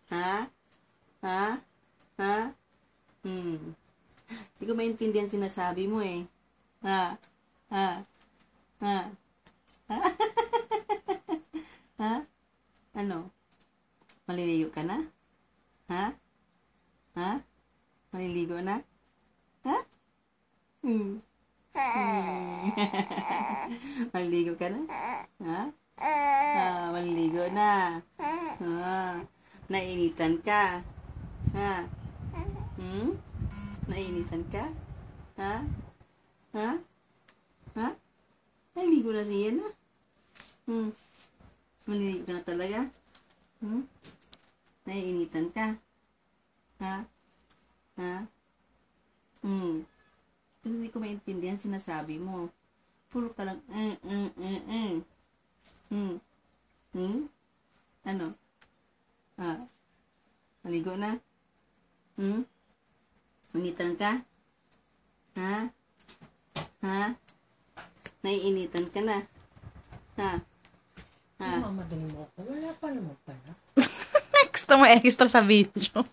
Ha? Ha? Ha? Hindi ko maintindihan sinasabi mo eh. Ha? Ha? Ha? Ha? Ha? Ano? Maliligo ka na? Ha? Ha? Maliligo na? Ha? Maliligo ka na? Ha? Maliligo na. Nainitan ka? Ha? Nainitan ka? Ha? Ha? Ha? Maliligo na siya na? Maliligo ka na talaga? Naiinitan ka? Ha? Ha? Kasi hindi ko maintindihan sinasabi mo. Puro ka lang, Ano? Maligo na? Manitan ka? Ha? Ha? Naiinitan ka na? Ha? Ha? Mamadaling mo ako. Wala pa naman pala. Gusto mo extra sa video.